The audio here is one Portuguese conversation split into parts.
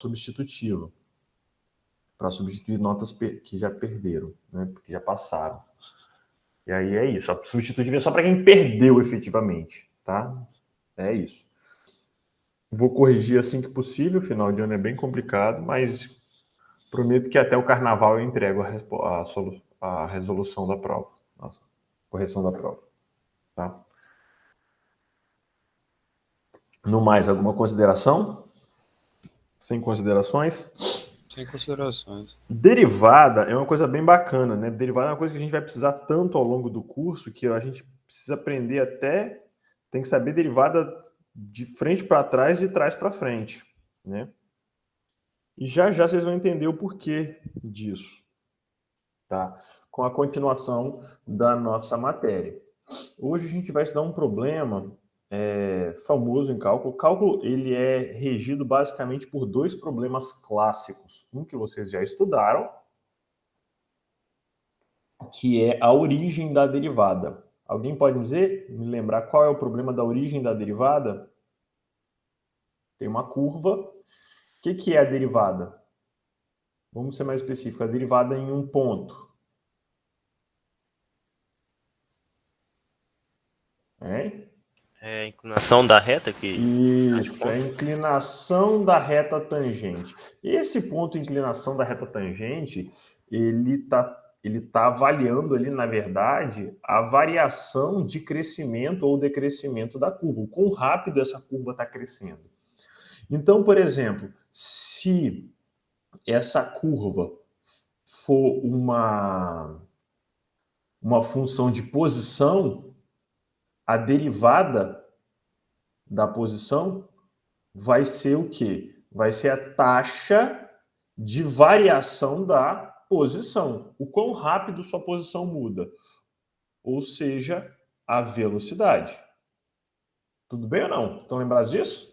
substitutiva, para substituir notas que já perderam, né, que já passaram. E aí é isso. A substitutiva é só para quem perdeu efetivamente, tá? É isso. Vou corrigir assim que possível. Final de ano é bem complicado, mas prometo que até o carnaval eu entrego a resolução da prova. Nossa, correção da prova. Tá? No mais, alguma consideração? Sem considerações? Sem considerações. Derivada é uma coisa bem bacana, né? Derivada é uma coisa que a gente vai precisar tanto ao longo do curso que a gente precisa aprender até... Tem que saber derivada de frente para trás, de trás para frente, né? E já já vocês vão entender o porquê disso, tá? Com a continuação da nossa matéria. Hoje a gente vai estudar um problema famoso em cálculo. O cálculo ele é regido basicamente por dois problemas clássicos. Um que vocês já estudaram, que é a origem da derivada. Alguém pode me lembrar qual é o problema da origem da derivada? Tem uma curva. O que é a derivada? Vamos ser mais específicos. A derivada em um ponto. É a inclinação da reta que... Isso, é a inclinação da reta tangente. Esse ponto de inclinação da reta tangente, ele tá avaliando ali, na verdade, a variação de crescimento ou decrescimento da curva. O quão rápido essa curva está crescendo. Então, por exemplo, se essa curva for uma função de posição, a derivada da posição vai ser o quê? Vai ser a taxa de variação da posição. O quão rápido sua posição muda. Ou seja, a velocidade. Tudo bem ou não? Estão lembrados disso?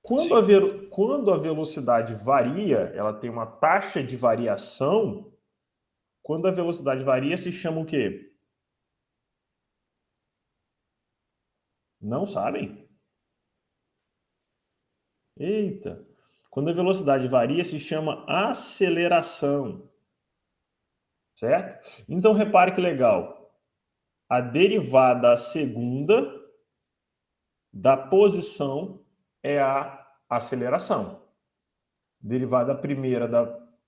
Quando a velocidade varia, ela tem uma taxa de variação. Quando a velocidade varia, se chama o quê? Não sabem? Eita! Quando a velocidade varia, se chama aceleração. Certo? Então, repare que legal. A derivada à segunda da posição é a aceleração. Derivada primeira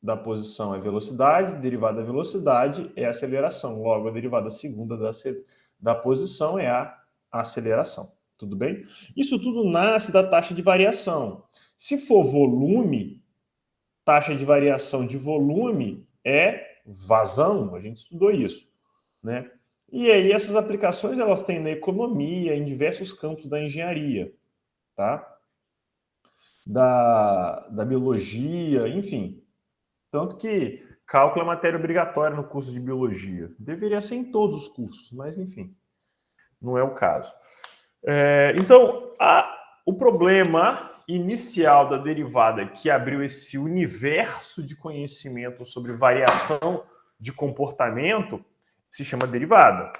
da posição é velocidade, derivada da velocidade é aceleração. Logo, a derivada segunda da posição é a aceleração. Tudo bem? Isso tudo nasce da taxa de variação. Se for volume, taxa de variação de volume é vazão. A gente estudou isso, né? E aí essas aplicações elas têm na economia, em diversos campos da engenharia, tá? Da biologia, enfim. Tanto que cálculo é matéria obrigatória no curso de biologia. Deveria ser em todos os cursos, mas enfim, não é o caso. Então, o problema inicial da derivada que abriu esse universo de conhecimento sobre variação de comportamento se chama derivada.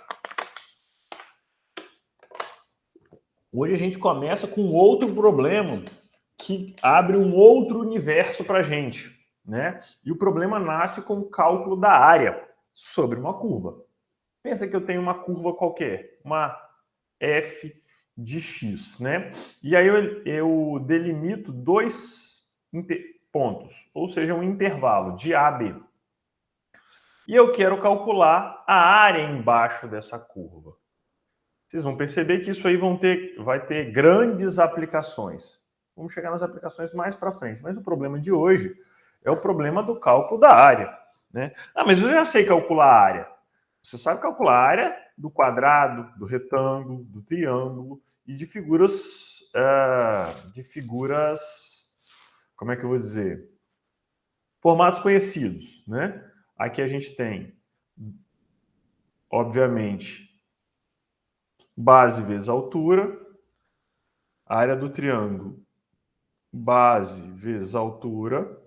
Hoje a gente começa com outro problema que abre um outro universo para a gente, né? E o problema nasce com o cálculo da área sobre uma curva. Pensa que eu tenho uma curva qualquer, uma f de x, né? E aí eu delimito dois pontos, ou seja, um intervalo de A a B. E eu quero calcular a área embaixo dessa curva. Vocês vão perceber que isso aí vai ter grandes aplicações. Vamos chegar nas aplicações mais para frente. Mas o problema de hoje é o problema do cálculo da área, né? Ah, mas eu já sei calcular a área. Você sabe calcular a área do quadrado, do retângulo, do triângulo e de figuras, como é que eu vou dizer? Formatos conhecidos, né? Aqui a gente tem, obviamente, base vezes altura, área do triângulo, base vezes altura,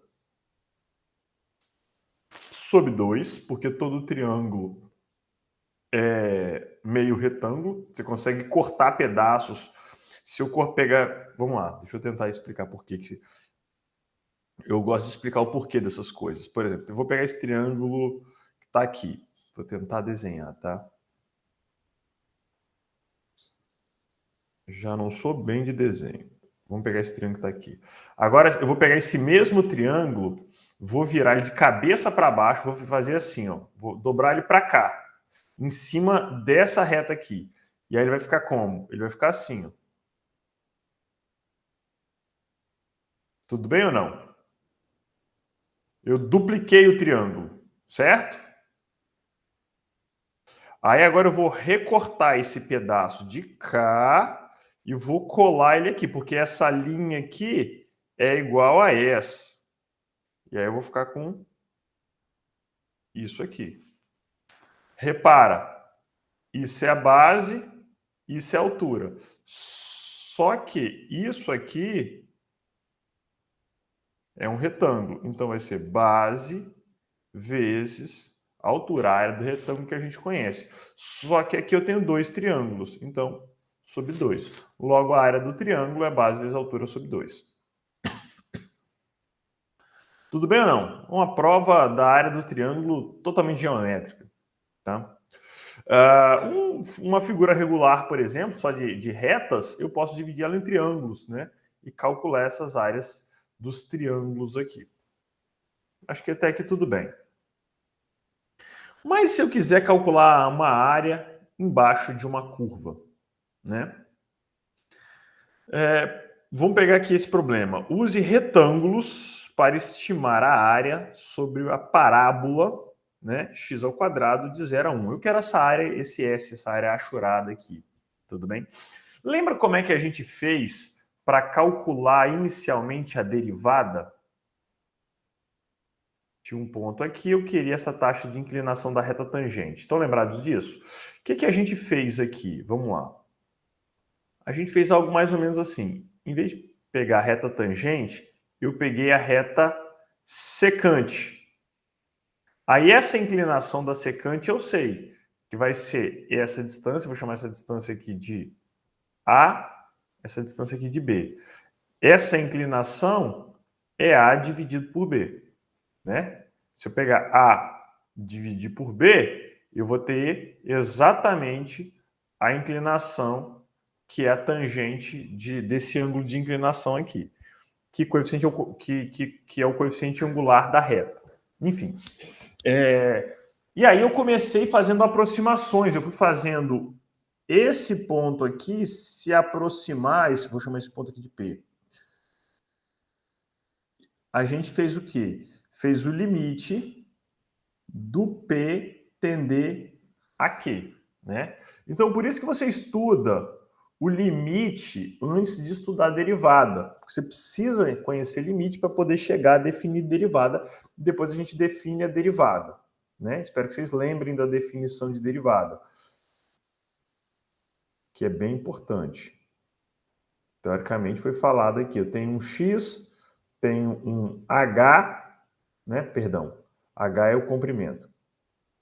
sobre 2, porque todo triângulo é meio retângulo, você consegue cortar pedaços. Se o corpo pegar... Vamos lá, deixa eu tentar explicar por que eu gosto de explicar o porquê dessas coisas. Por exemplo, eu vou pegar esse triângulo que está aqui. Vou tentar desenhar, tá? Já não sou bem de desenho. Vamos pegar esse triângulo que está aqui. Agora, eu vou pegar esse mesmo triângulo, vou virar ele de cabeça para baixo, vou fazer assim, ó. Vou dobrar ele para cá, em cima dessa reta aqui. E aí ele vai ficar como? Ele vai ficar assim, ó. Tudo bem ou não? Eu dupliquei o triângulo, certo? Aí agora eu vou recortar esse pedaço de cá e vou colar ele aqui, porque essa linha aqui é igual a essa. E aí eu vou ficar com isso aqui. Repara, isso é a base, isso é a altura. Só que isso aqui é um retângulo. Então vai ser base vezes a altura, a área do retângulo que a gente conhece. Só que aqui eu tenho dois triângulos. Então, sobre 2. Logo, a área do triângulo é base vezes a altura sobre 2. Tudo bem ou não? Uma prova da área do triângulo totalmente geométrica. Tá? Uma figura regular, por exemplo, só de retas, eu posso dividir ela em triângulos, né? E calcular essas áreas dos triângulos aqui. Acho que até aqui tudo bem. Mas se eu quiser calcular uma área embaixo de uma curva, né? Vamos pegar aqui esse problema. Use retângulos para estimar a área sobre a parábola, né, x ao quadrado de 0 a 1. Eu quero essa área, esse S, essa área achurada aqui. Tudo bem? Lembra como é que a gente fez para calcular inicialmente a derivada? Tinha um ponto aqui, eu queria essa taxa de inclinação da reta tangente. Estão lembrados disso? O que a gente fez aqui? Vamos lá. A gente fez algo mais ou menos assim. Em vez de pegar a reta tangente, eu peguei a reta secante. Aí essa inclinação da secante eu sei que vai ser essa distância, vou chamar essa distância aqui de A, essa distância aqui de B. Essa inclinação é A dividido por B, né? Se eu pegar A dividir por B, eu vou ter exatamente a inclinação que é a tangente desse ângulo de inclinação aqui, que é o coeficiente angular da reta. Enfim. E aí eu comecei fazendo aproximações. Eu fui fazendo esse ponto aqui se aproximar, vou chamar esse ponto aqui de P. A gente fez o quê? Fez o limite do P tender a Q, né? Então, por isso que você estuda o limite antes de estudar a derivada. Porque você precisa conhecer limite para poder chegar a definir derivada. Depois a gente define a derivada, né? Espero que vocês lembrem da definição de derivada, que é bem importante. Teoricamente foi falado aqui, eu tenho um x, tenho um h, né? Perdão, h é o comprimento.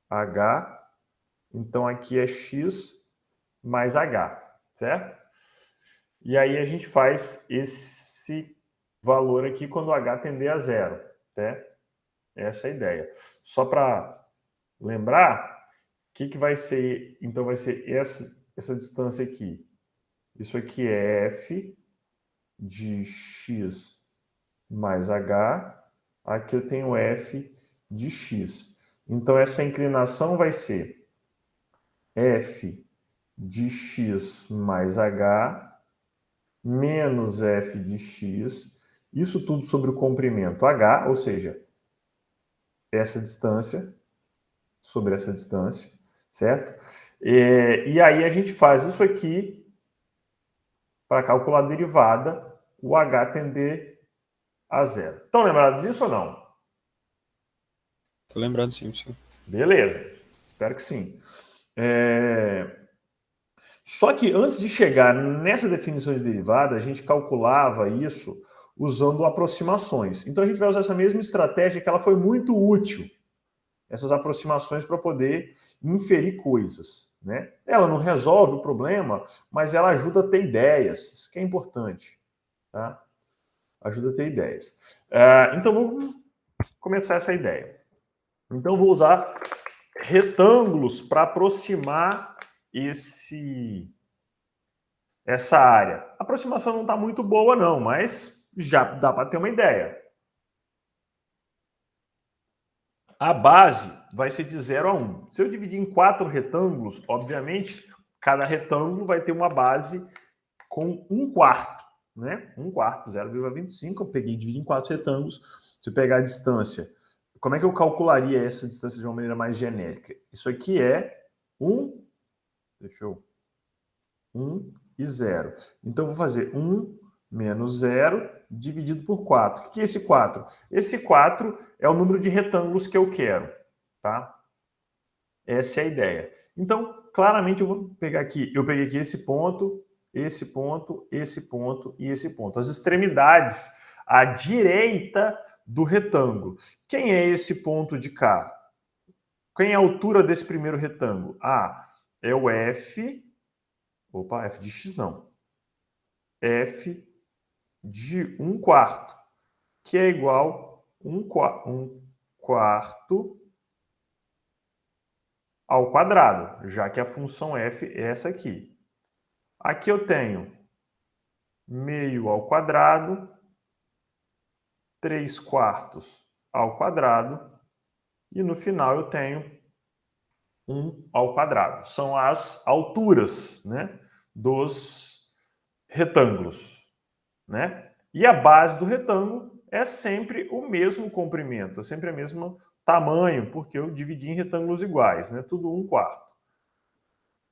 H, então aqui é x mais h, certo? E aí a gente faz esse valor aqui quando h tender a 0, né? Essa é a ideia. Só para lembrar, o que vai ser? Então vai ser essa distância aqui. Isso aqui é f de x mais h. Aqui eu tenho f de x. Então essa inclinação vai ser f de x mais h menos f de x, isso tudo sobre o comprimento h, ou seja, essa distância sobre essa distância, certo? E aí a gente faz isso aqui para calcular a derivada, o h tender a 0. Estão lembrados disso ou não? Tô lembrado sim, senhor. Beleza, espero que sim. Só que antes de chegar nessa definição de derivada, a gente calculava isso usando aproximações. Então a gente vai usar essa mesma estratégia que ela foi muito útil, essas aproximações para poder inferir coisas, né? Ela não resolve o problema, mas ela ajuda a ter ideias, isso que é importante, tá? Ajuda a ter ideias. Então, vamos começar essa ideia. Então, vou usar retângulos para aproximar essa área. A aproximação não está muito boa, não, mas já dá para ter uma ideia. A base vai ser de 0 a 1. Se eu dividir em 4 retângulos, obviamente, cada retângulo vai ter uma base com 1/4, né? 1/4, 0,25. Eu peguei e dividi em 4 retângulos. Se eu pegar a distância, como é que eu calcularia essa distância de uma maneira mais genérica? Isso aqui é 1 e 0. Então, eu vou fazer 1 menos 0 dividido por 4. O que é esse 4? Esse 4 é o número de retângulos que eu quero, tá? Essa é a ideia. Então, claramente, eu vou pegar aqui. Eu peguei aqui esse ponto, esse ponto, esse ponto e esse ponto. As extremidades à direita do retângulo. Quem é esse ponto de cá? Quem é a altura desse primeiro retângulo? É o F... Opa, F de X não. F de 1/4, que é igual a 1/4 ao quadrado, já que a função f é essa aqui. Aqui eu tenho meio ao quadrado, 3/4 ao quadrado, e no final eu tenho 1 ao quadrado. São as alturas, né, dos retângulos, né? E a base do retângulo é sempre o mesmo comprimento, é sempre o mesmo tamanho, porque eu dividi em retângulos iguais, né? Tudo 1/4.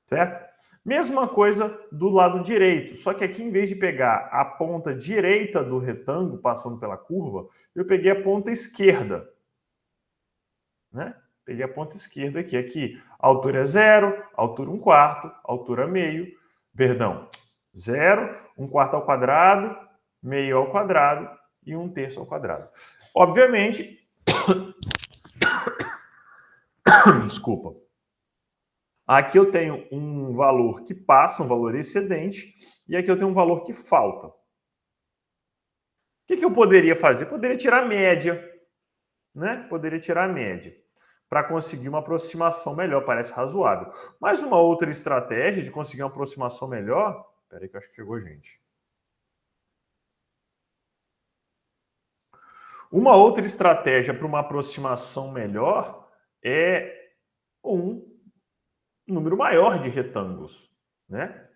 Certo? Mesma coisa do lado direito, só que aqui, em vez de pegar a ponta direita do retângulo, passando pela curva, eu peguei a ponta esquerda, né? Peguei a ponta esquerda aqui. Aqui, a altura é 0, altura 1/4, altura meio, perdão, 0, 1/4 ao quadrado, meio ao quadrado e 1/3 ao quadrado. Obviamente, desculpa, aqui eu tenho um valor que passa, um valor excedente, e aqui eu tenho um valor que falta. O que eu poderia fazer? Poderia tirar a média, né? Poderia tirar a média para conseguir uma aproximação melhor, parece razoável. Mas uma outra estratégia de conseguir uma aproximação melhor... Espera aí que eu acho que chegou gente. Uma outra estratégia para uma aproximação melhor é um número maior de retângulos, né?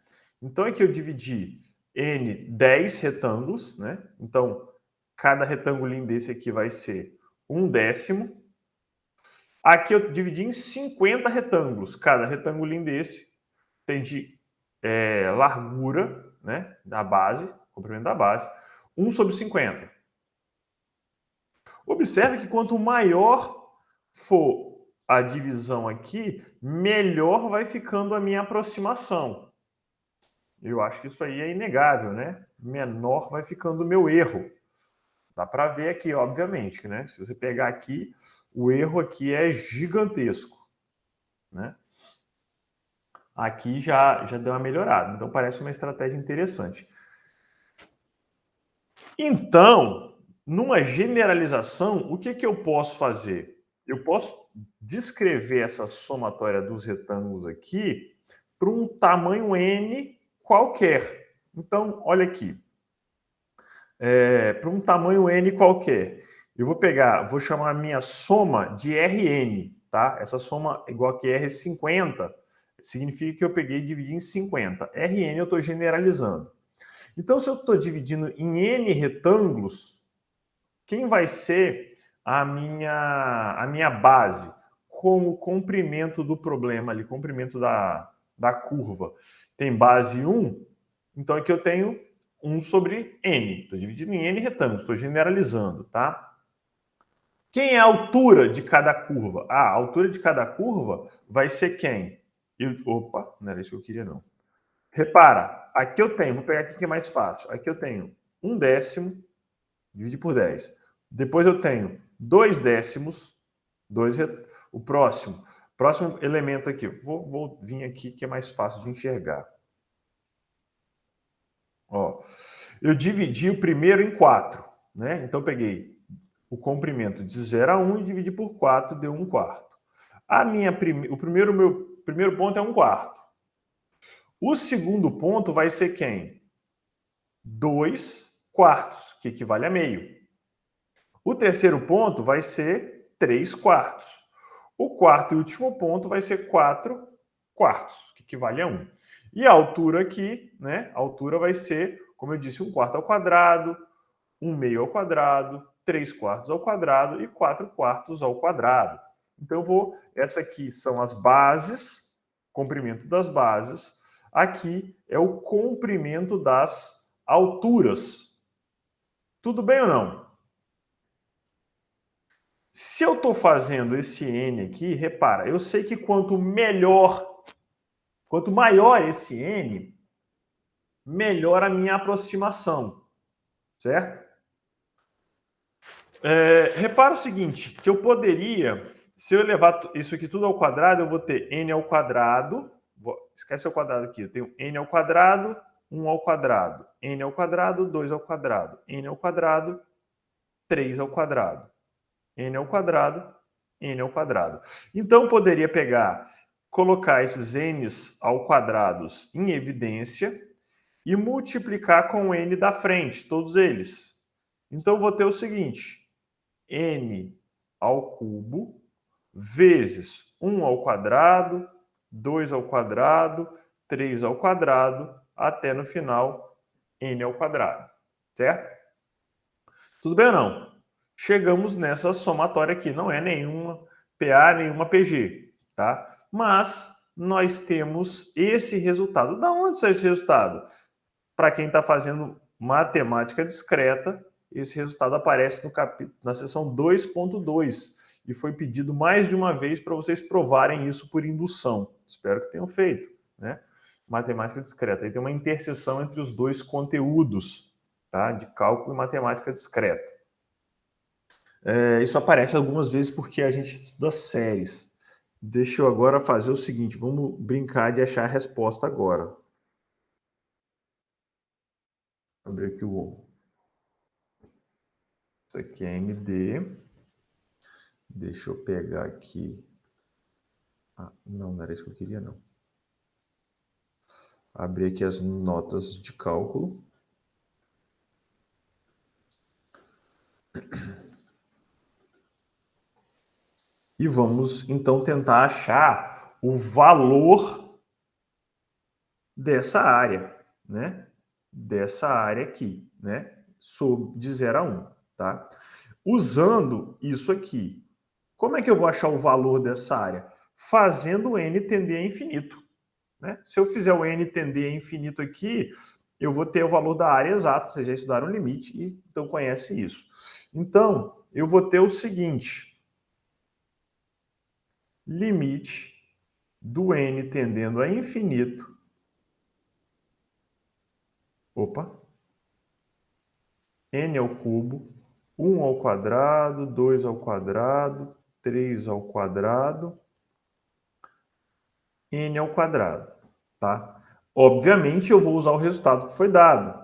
Então, aqui eu dividi N 10 retângulos, né? Então, cada retângulo desse aqui vai ser 1/10. Aqui eu dividi em 50 retângulos. Cada retângulo desse tem de largura, né, da base, comprimento da base, 1/50. Observe que quanto maior for a divisão aqui, melhor vai ficando a minha aproximação. Eu acho que isso aí é inegável, né? Menor vai ficando o meu erro. Dá para ver aqui, obviamente, né? Se você pegar aqui, o erro aqui é gigantesco, né? Aqui já deu uma melhorada. Então, parece uma estratégia interessante. Então, numa generalização, o que eu posso fazer? Eu posso descrever essa somatória dos retângulos aqui para um tamanho n qualquer. Então, olha aqui. Para um tamanho n qualquer. Eu vou chamar a minha soma de Rn, tá? Essa soma igual aqui R50, significa que eu peguei e dividi em 50. Rn eu estou generalizando. Então, se eu estou dividindo em n retângulos, quem vai ser a minha base como comprimento do problema ali, comprimento da curva? Tem base 1, então aqui eu tenho 1 sobre n. Estou dividindo em n retângulos, estou generalizando, tá? Quem é a altura de cada curva? A altura de cada curva vai ser quem? Opa, não era isso que eu queria, não. Repara, aqui eu tenho, vou pegar aqui que é mais fácil. Aqui eu tenho 1/10, dividir por 10. Depois eu tenho 2/10, o próximo elemento aqui. Vou vir aqui que é mais fácil de enxergar. Ó, Eu dividi o primeiro em 4, né? Então, eu peguei o comprimento de 0 a 1 e dividi por 4, deu 1/4. O primeiro ponto é 1/4. O segundo ponto vai ser quem? 2/4, que equivale a meio. O terceiro ponto vai ser 3/4. O quarto e último ponto vai ser 4/4, que equivale a 1. E a altura aqui, né? A altura vai ser, como eu disse, 1/4 ao quadrado, 1/2 ao quadrado, 3/4 ao quadrado e 4/4 ao quadrado. Então, essa aqui são as bases, comprimento das bases. Aqui é o comprimento das alturas. Tudo bem ou não? Se eu estou fazendo esse N aqui, repara, eu sei que quanto maior esse N, melhor a minha aproximação, certo? Repara o seguinte, que eu poderia, se eu levar isso aqui tudo ao quadrado, eu vou ter N ao quadrado, esquece o quadrado aqui, eu tenho N ao quadrado, 1 ao quadrado, N ao quadrado, 2 ao quadrado, N ao quadrado, 3 ao quadrado, N ao quadrado, N ao quadrado. Então, eu poderia colocar esses N's ao quadrados em evidência e multiplicar com o N da frente, todos eles. Então, eu vou ter o seguinte, N ao cubo vezes 1 ao quadrado, 2 ao quadrado, 3 ao quadrado, até no final, N ao quadrado. Certo? Tudo bem ou não? Chegamos nessa somatória aqui. Não é nenhuma PA, nenhuma PG. Tá? Mas nós temos esse resultado. Da onde sai esse resultado? Para quem está fazendo matemática discreta, esse resultado aparece na seção 2.2 e foi pedido mais de uma vez para vocês provarem isso por indução. Espero que tenham feito, né? Matemática discreta. Aí tem uma interseção entre os dois conteúdos, tá? De cálculo e matemática discreta. Isso aparece algumas vezes porque a gente estuda séries. Deixa eu agora fazer o seguinte, vamos brincar de achar a resposta agora. Vou abrir aqui isso aqui é MD. Deixa eu pegar aqui. Não era isso que eu queria, não. Abrir aqui as notas de cálculo. E vamos, então, tentar achar o valor dessa área, né? Dessa área aqui, né? De 0 a 1, tá? Usando isso aqui. Como é que eu vou achar o valor dessa área? Fazendo o n tender a infinito. Né? Se eu fizer o n tender a infinito aqui, eu vou ter o valor da área exata. Vocês já estudaram o limite e então conhece isso. Então, eu vou ter o seguinte. Limite do n tendendo a infinito. N ao cubo, 1 ao quadrado, 2 ao quadrado, 3 ao quadrado, N ao quadrado, tá? Obviamente, eu vou usar o resultado que foi dado.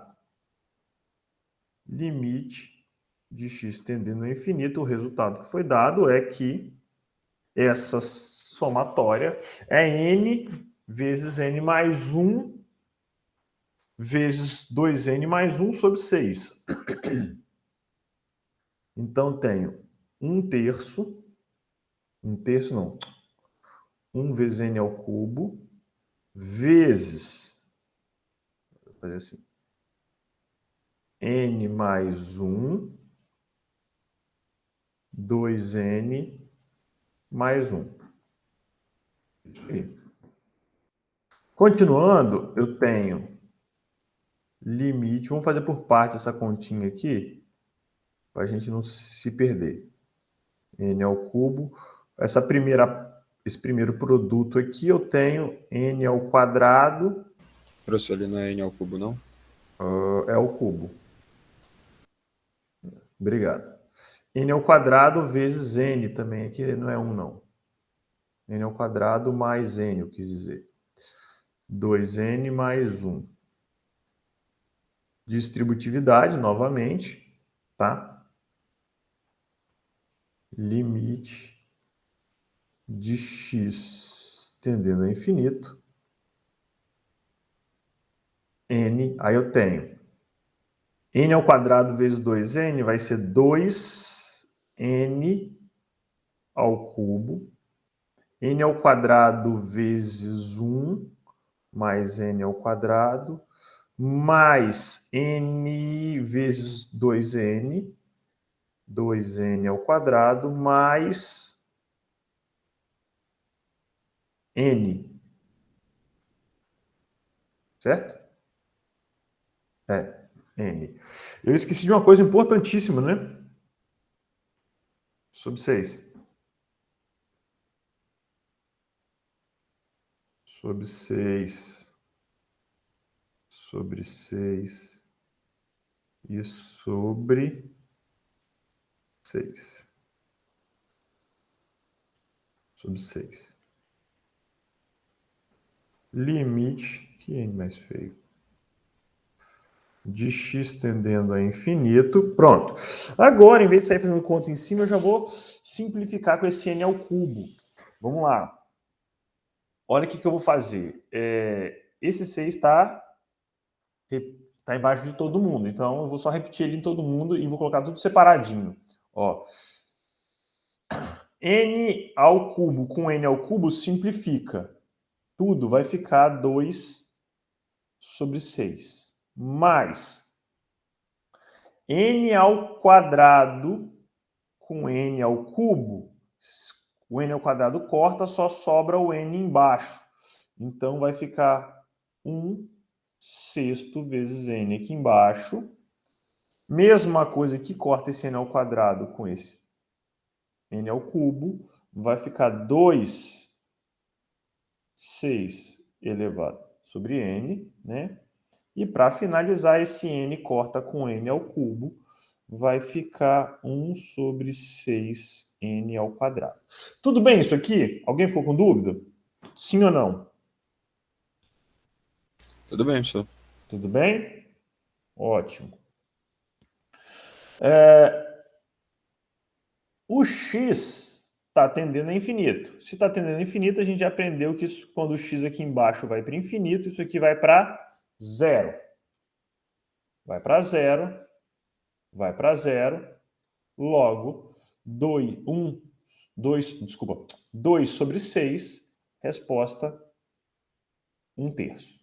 Limite de x tendendo a infinito, o resultado que foi dado é que essa somatória é n vezes n mais 1 vezes 2n mais 1 sobre 6. Então, tenho 1/3, 1 vezes n ao cubo, vezes, vou fazer assim, n mais 1, 2n mais 1. Isso aí. Continuando, eu tenho limite, vamos fazer por partes essa continha aqui, para a gente não se perder. N ao cubo, esse primeiro produto aqui, eu tenho n ao quadrado. Professor, ali não é n ao cubo, não? É o cubo. Obrigado. N ao quadrado vezes n também, aqui não é 1 não. N ao quadrado mais n, eu quis dizer. 2n mais 1. distributividade, novamente, tá? Limite de x tendendo a infinito. N, aí eu tenho n ao quadrado vezes 2n vai ser 2n ao cubo. N ao quadrado vezes 1 mais n ao quadrado, mais n vezes 2n, 2n ao quadrado, mais n. Certo? N. Eu esqueci de uma coisa importantíssima, né? Sobre 6. Sobre 6. Sobre 6. E sobre 6. Sobre 6. Limite, que n mais feio, de x tendendo a infinito. Pronto. Agora, em vez de sair fazendo conta em cima, eu já vou simplificar com esse n ao cubo. Vamos lá. Olha o que eu vou fazer. Esse 6 está embaixo de todo mundo. Então, eu vou só repetir ele em todo mundo e vou colocar tudo separadinho. Ó. N ao cubo com n ao cubo simplifica. Tudo vai ficar 2 sobre 6. Mais n ao quadrado com n ao cubo. O n ao quadrado corta, só sobra o n embaixo. Então, vai ficar 1/6 vezes n aqui embaixo. Mesma coisa que corta esse n ao quadrado com esse n ao cubo. Vai ficar 2/6 elevado sobre n, né? E para finalizar, esse n corta com n ao cubo. Vai ficar 1/6n ao quadrado. Tudo bem isso aqui? Alguém ficou com dúvida? Sim ou não? Tudo bem, professor. Tudo bem? Ótimo. O x está tendendo a infinito. Se está tendendo a infinito, a gente já aprendeu que isso, quando o x aqui embaixo vai para infinito, isso aqui vai para zero. Vai para zero. Vai para zero. Logo, 2 sobre 6, resposta 1/3.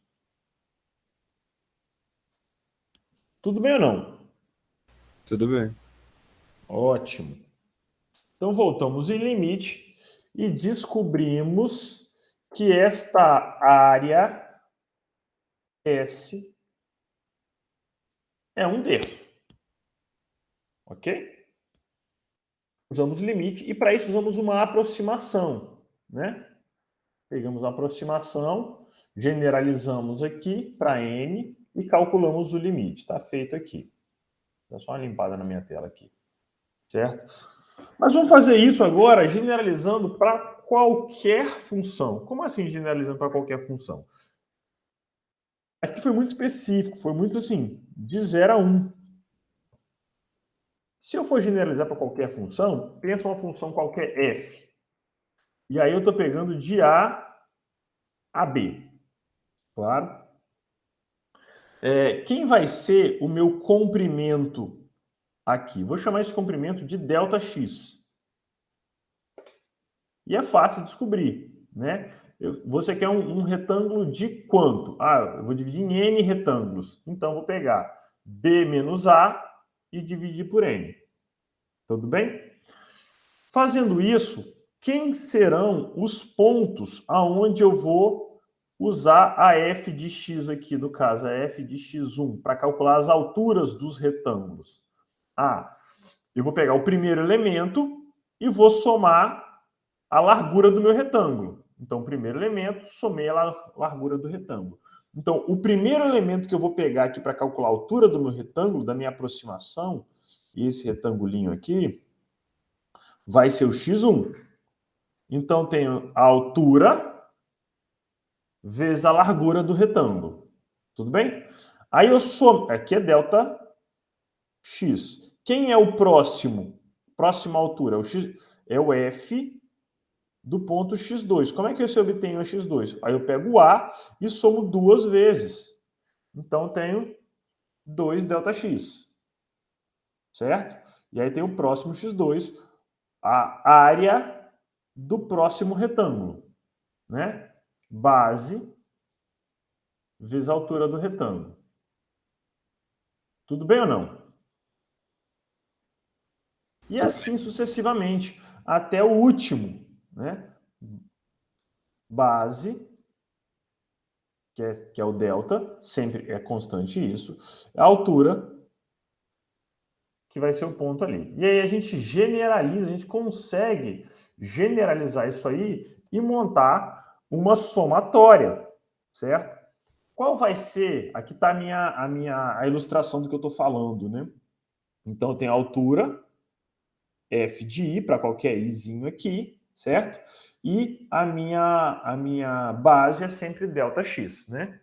Tudo bem ou não? Tudo bem. Ótimo. Então, voltamos em limite e descobrimos que esta área S é 1/3. Ok? Usamos limite e para isso usamos uma aproximação, né? Pegamos a aproximação, generalizamos aqui para n e calculamos o limite. Está feito aqui. Dá só uma limpada na minha tela aqui. Certo? Mas vamos fazer isso agora generalizando para qualquer função. Como assim generalizando para qualquer função? Aqui foi muito específico, foi muito assim, de 0 a 1. Se eu for generalizar para qualquer função, pensa uma função qualquer f. E aí eu estou pegando de A a B. Claro? Quem vai ser o meu comprimento aqui? Vou chamar esse comprimento de ΔX. E é fácil descobrir, né? Você quer um retângulo de quanto? Eu vou dividir em n retângulos. Então, vou pegar B menos A e dividir por n. Tudo bem? Fazendo isso, quem serão os pontos aonde eu vou usar a f de x aqui, no caso, a f de x1, para calcular as alturas dos retângulos? Eu vou pegar o primeiro elemento e vou somar a largura do meu retângulo. Então, o primeiro elemento, somei a largura do retângulo. Então, o primeiro elemento que eu vou pegar aqui para calcular a altura do meu retângulo, da minha aproximação, esse retangulinho aqui, vai ser o x1. Então, tenho a altura vezes a largura do retângulo. Tudo bem? Aí eu somo, aqui é delta x. Quem é o próximo? Próxima altura, é o f do ponto x2. Como é que eu obtenho o x2? Aí eu pego o a e somo 2 vezes. Então eu tenho 2 ΔX. Certo? E aí tem o próximo x2, a área do próximo retângulo, né? Base vezes a altura do retângulo. Tudo bem ou não? E assim sucessivamente, até o último, né? Base, que é o delta, sempre é constante isso, a altura, que vai ser o ponto ali. E aí a gente generaliza, a gente consegue generalizar isso aí e montar uma somatória, certo? Qual vai ser? Aqui está a ilustração do que eu estou falando, né? Então eu tenho a altura, f de i, para qualquer izinho aqui, certo? E a minha base é sempre ΔX, né?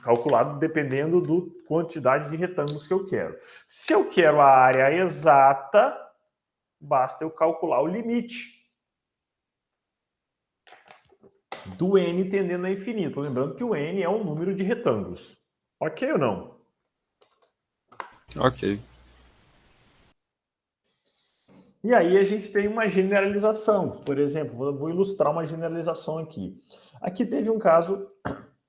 Calculado dependendo da quantidade de retângulos que eu quero. Se eu quero a área exata, basta eu calcular o limite do n tendendo a infinito. Lembrando que o n é um número de retângulos. Ok ou não? Ok. E aí a gente tem uma generalização. Por exemplo, vou ilustrar uma generalização aqui. Aqui teve um caso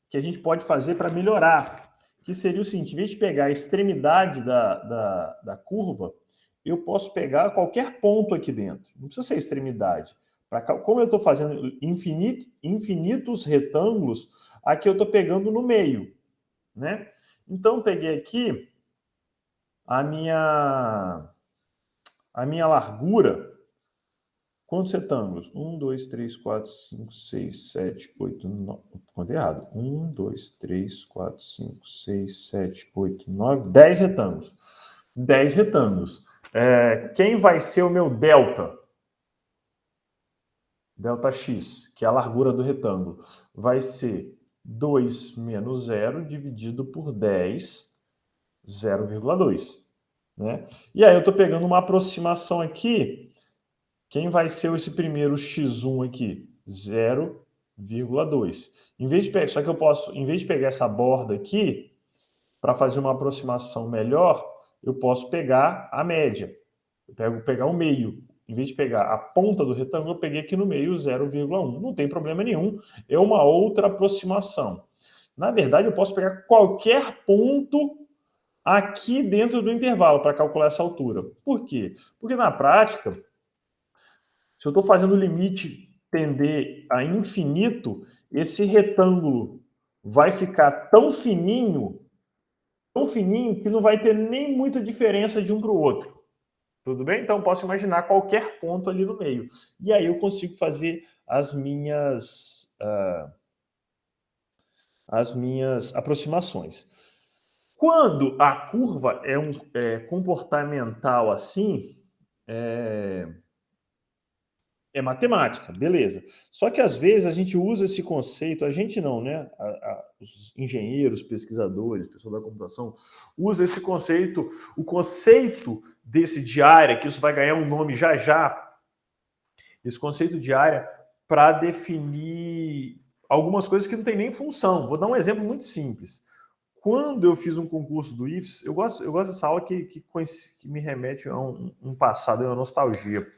que a gente pode fazer para melhorar, que seria o seguinte: em vez de pegar a extremidade da curva, eu posso pegar qualquer ponto aqui dentro. Não precisa ser extremidade. Como eu estou fazendo infinitos retângulos, aqui eu estou pegando no meio, né? Então, peguei aqui a minha largura. Quantos retângulos? 1, 2, 3, 4, 5, 6, 7, 8, 9. Contei errado. 1, 2, 3, 4, 5, 6, 7, 8, 9, 10 retângulos. 10 retângulos. Quem vai ser o meu delta? Delta x, que é a largura do retângulo. Vai ser 2 menos 0 dividido por 10, 0,2. Né? E aí eu estou pegando uma aproximação aqui. Quem vai ser esse primeiro x1 aqui? 0,2. Só que eu posso, em vez de pegar essa borda aqui, para fazer uma aproximação melhor, eu posso pegar a média. Pegar o meio. Em vez de pegar a ponta do retângulo, eu peguei aqui no meio 0,1. Não tem problema nenhum. É uma outra aproximação. Na verdade, eu posso pegar qualquer ponto aqui dentro do intervalo para calcular essa altura. Por quê? Porque na prática, se eu estou fazendo o limite tender a infinito, esse retângulo vai ficar tão fininho, que não vai ter nem muita diferença de um para o outro. Tudo bem? Então, posso imaginar qualquer ponto ali no meio. E aí eu consigo fazer as minhas aproximações. Quando a curva é comportamental assim, é matemática, beleza. Só que às vezes a gente usa esse conceito, a gente não, né? Os engenheiros, pesquisadores, pessoal da computação, usa esse conceito, o conceito desse de área, que isso vai ganhar um nome já já, esse conceito de área para definir algumas coisas que não tem nem função. Vou dar um exemplo muito simples. Quando eu fiz um concurso do IFES, eu gosto dessa aula que me remete a um passado, a uma nostalgia.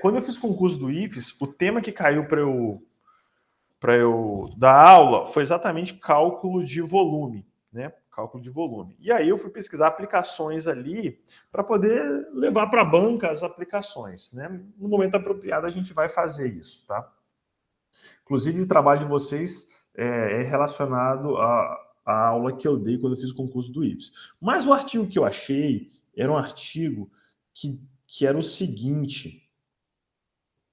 Quando eu fiz concurso do IFES, o tema que caiu para eu dar aula foi exatamente cálculo de volume, né? Cálculo de volume. E aí eu fui pesquisar aplicações ali para poder levar para a banca as aplicações, né? No momento apropriado a gente vai fazer isso, tá? Inclusive o trabalho de vocês é relacionado à aula que eu dei quando eu fiz o concurso do IFES. Mas o artigo que eu achei era um artigo que era o seguinte: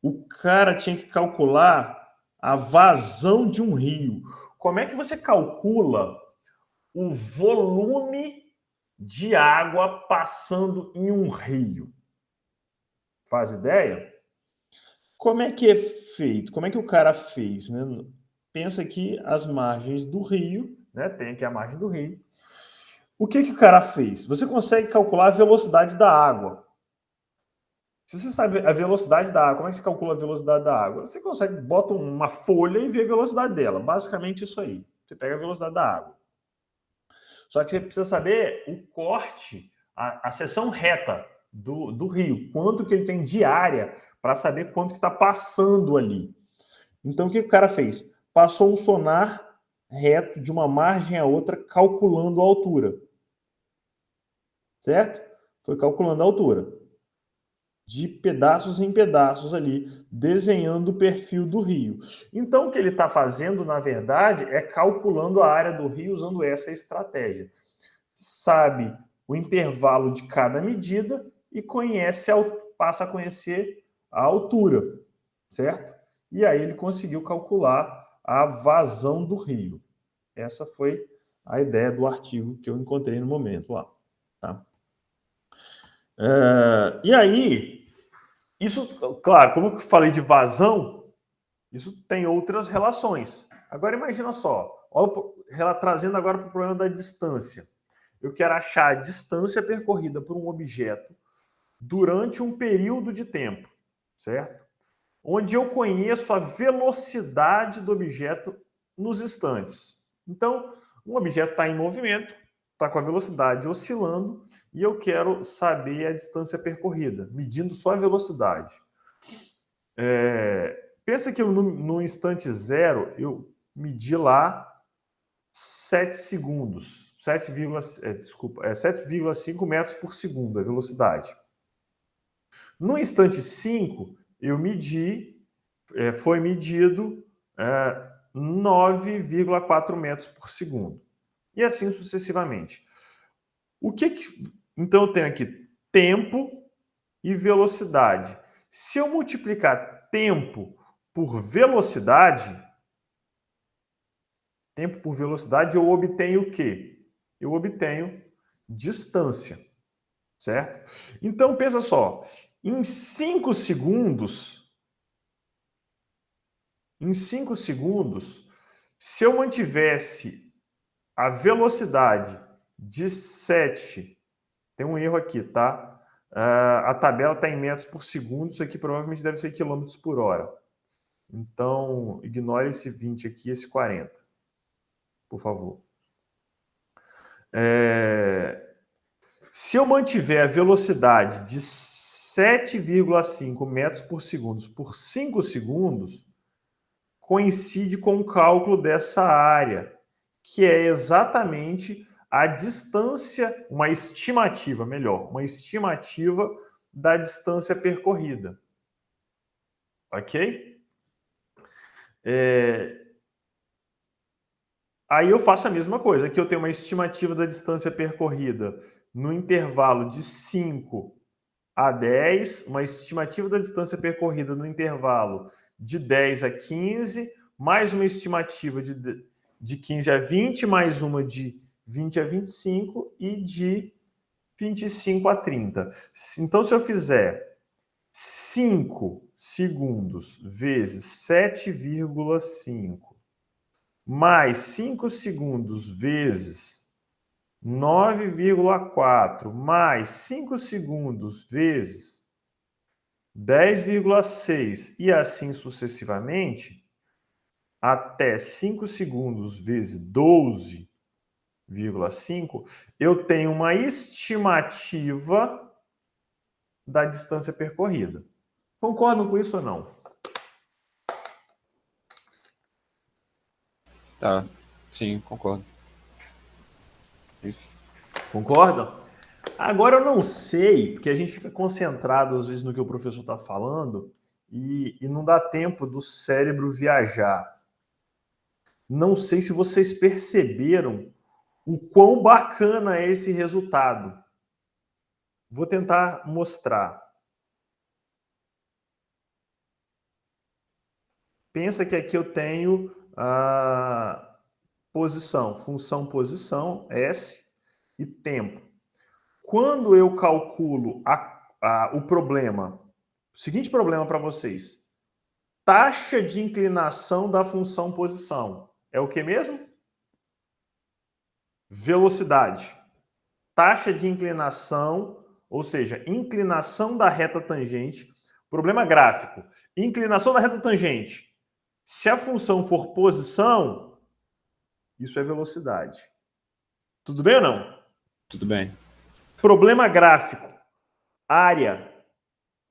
o cara tinha que calcular a vazão de um rio. Como é que você calcula o volume de água passando em um rio? Faz ideia? Como é que é feito? Como é que o cara fez? Né? Pensa que as margens do rio, né? Tem aqui a margem do rio. O que o cara fez? Você consegue calcular a velocidade da água. Se você sabe a velocidade da água, como é que você calcula a velocidade da água? Você consegue, bota uma folha e vê a velocidade dela. Basicamente isso aí. Você pega a velocidade da água. Só que você precisa saber o corte, a seção reta do rio. Quanto que ele tem de área para saber quanto que está passando ali. Então, o que o cara fez? Passou um sonar reto de uma margem a outra, calculando a altura. Certo? Foi calculando a altura. De pedaços em pedaços ali, desenhando o perfil do rio. Então, o que ele está fazendo, na verdade, é calculando a área do rio usando essa estratégia. Sabe o intervalo de cada medida e passa a conhecer a altura, certo? E aí ele conseguiu calcular a vazão do rio. Essa foi a ideia do artigo que eu encontrei no momento lá. Tá? E aí, isso, claro, como eu falei de vazão, isso tem outras relações. Agora imagina só, trazendo agora para o problema da distância. Eu quero achar a distância percorrida por um objeto durante um período de tempo, certo? Onde eu conheço a velocidade do objeto nos instantes. Então, um objeto está em movimento, está com a velocidade oscilando, e eu quero saber a distância percorrida, medindo só a velocidade. Pensa que no instante zero, eu medi lá 7 segundos. 7,5 metros por segundo a velocidade. No instante 5, foi medido 9,4 metros por segundo. E assim sucessivamente. Então eu tenho aqui tempo e velocidade. Se eu multiplicar tempo por velocidade, eu obtenho o quê? Eu obtenho distância, certo? Então, pensa só, em 5 segundos, se eu mantivesse a velocidade de 7, tem um erro aqui, tá? A tabela está em metros por segundo, isso aqui provavelmente deve ser quilômetros por hora. Então, ignore esse 20 aqui, esse 40, por favor. Se eu mantiver a velocidade de 7,5 metros por segundo por 5 segundos, coincide com o cálculo dessa área, que é exatamente a distância, uma estimativa da distância percorrida. Ok? Aí eu faço a mesma coisa. Aqui eu tenho uma estimativa da distância percorrida no intervalo de 5 a 10, uma estimativa da distância percorrida no intervalo de 10 a 15, mais uma estimativa de 15 a 20, mais uma de 20 a 25 e de 25 a 30. Então, se eu fizer 5 segundos vezes 7,5 mais 5 segundos vezes 9,4 mais 5 segundos vezes 10,6 e assim sucessivamente, até 5 segundos vezes 12,5, eu tenho uma estimativa da distância percorrida. Concordam com isso ou não? Tá, sim, concordo. Concordam? Agora eu não sei, porque a gente fica concentrado às vezes no que o professor está falando e não dá tempo do cérebro viajar. Não sei se vocês perceberam o quão bacana é esse resultado. Vou tentar mostrar. Pensa que aqui eu tenho a posição, função posição, S, e tempo. Quando eu calculo o problema, o seguinte problema para vocês, taxa de inclinação da função posição, é o que mesmo? velocidade. Taxa de inclinação, ou seja, inclinação da reta tangente. Problema gráfico. Inclinação da reta tangente. Se a função for posição, isso é velocidade. Tudo bem ou não? Tudo bem. Problema gráfico. Área.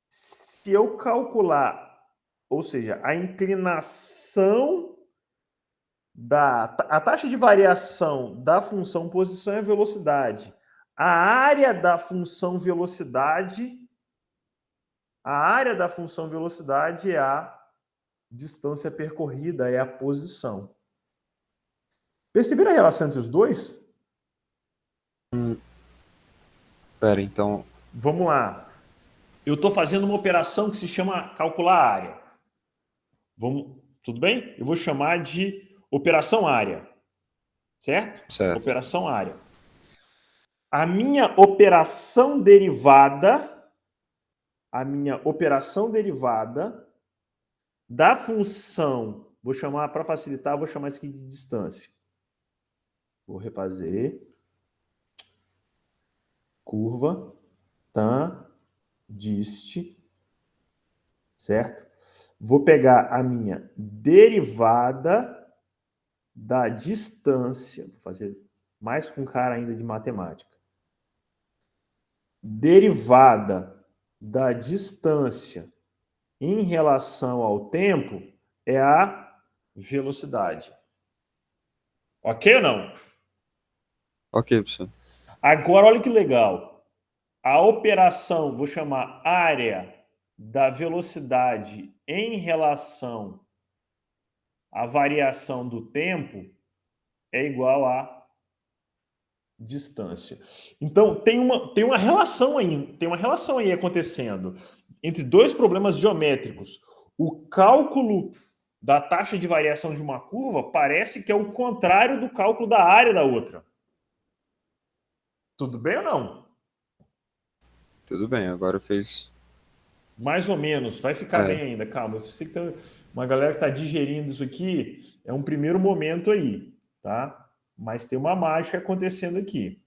Se eu calcular, ou seja, a inclinação a taxa de variação da função posição é velocidade. A área da função velocidade é a distância percorrida, é a posição. Perceberam a relação entre os dois? Pera, então... Vamos lá. Eu estou fazendo uma operação que se chama calcular a área. Tudo bem? Eu vou chamar de operação área. Certo? Certo. Operação área. A minha operação derivada da função, vou chamar, para facilitar, vou chamar isso aqui de distância. Vou refazer. Curva, dist, certo? Vou pegar a minha derivada da distância, vou fazer mais com cara ainda de matemática. Derivada da distância em relação ao tempo é a velocidade. Ok ou não? Ok, professor. Agora, olha que legal. A operação, vou chamar área da velocidade em relação à variação do tempo é igual a distância. Então, tem uma relação aí acontecendo entre dois problemas geométricos. O cálculo da taxa de variação de uma curva parece que é o contrário do cálculo da área da outra. Tudo bem ou não? Tudo bem, agora fez... Mais ou menos, vai ficar bem ainda, calma. Eu sei que tem uma galera que está digerindo isso aqui, é um primeiro momento aí, tá? Mas tem uma mágica acontecendo aqui.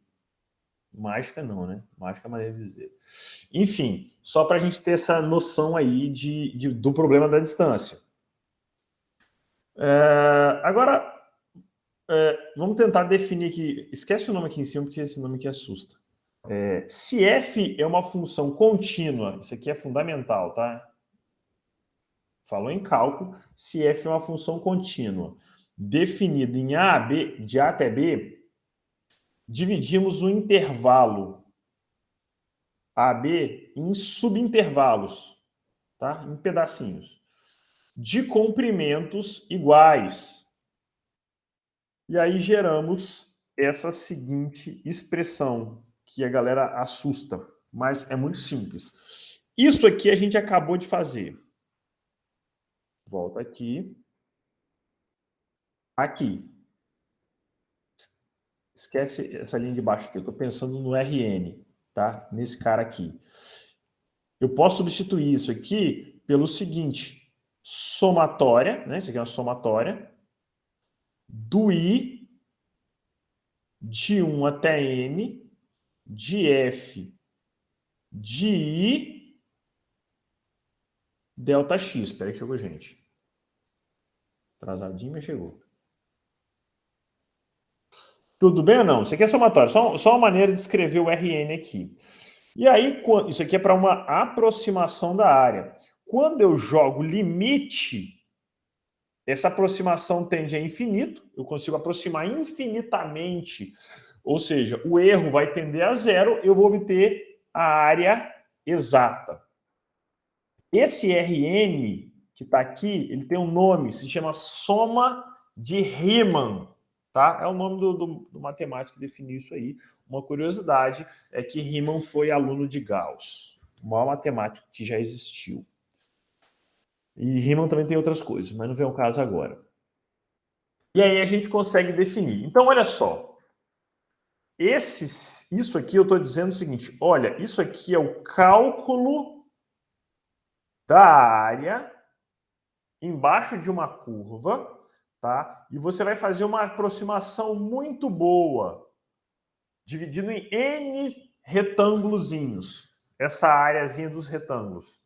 Mágica não, né? Mágica é a maneira de dizer. Enfim, só para a gente ter essa noção aí do problema da distância. Agora, vamos tentar definir aqui. Esquece o nome aqui em cima, porque esse nome aqui assusta. Se f é uma função contínua, isso aqui é fundamental, tá? Falou em cálculo, se f é uma função contínua definida em a, b, de a até b, dividimos o intervalo AB em subintervalos, tá? Em pedacinhos, de comprimentos iguais. E aí geramos essa seguinte expressão, que a galera assusta, mas é muito simples. Isso aqui a gente acabou de fazer. Volta aqui. Aqui. Esquece essa linha de baixo aqui. Eu estou pensando no RN, tá? Nesse cara aqui. Eu posso substituir isso aqui pelo seguinte. Somatória, né? Isso aqui é uma somatória do I de 1 até N de F de I delta X. Espera que chegou, gente. Atrasadinho, mas chegou. Tudo bem ou não? Isso aqui é somatório. Só uma maneira de escrever o RN aqui. E aí, isso aqui é para uma aproximação da área. Quando eu jogo limite, essa aproximação tende a infinito. Eu consigo aproximar infinitamente. Ou seja, o erro vai tender a zero. Eu vou obter a área exata. Esse Rn que está aqui, ele tem um nome, se chama soma de Riemann. Tá? É o nome do matemático que definiu isso aí. Uma curiosidade é que Riemann foi aluno de Gauss, o maior matemático que já existiu. E Riemann também tem outras coisas, mas não vem ao caso agora. E aí a gente consegue definir. Então, olha só. Isso aqui eu estou dizendo o seguinte, olha, isso aqui é o cálculo da área embaixo de uma curva, tá? E você vai fazer uma aproximação muito boa dividido em N retângulozinhos, essa areazinha dos retângulos.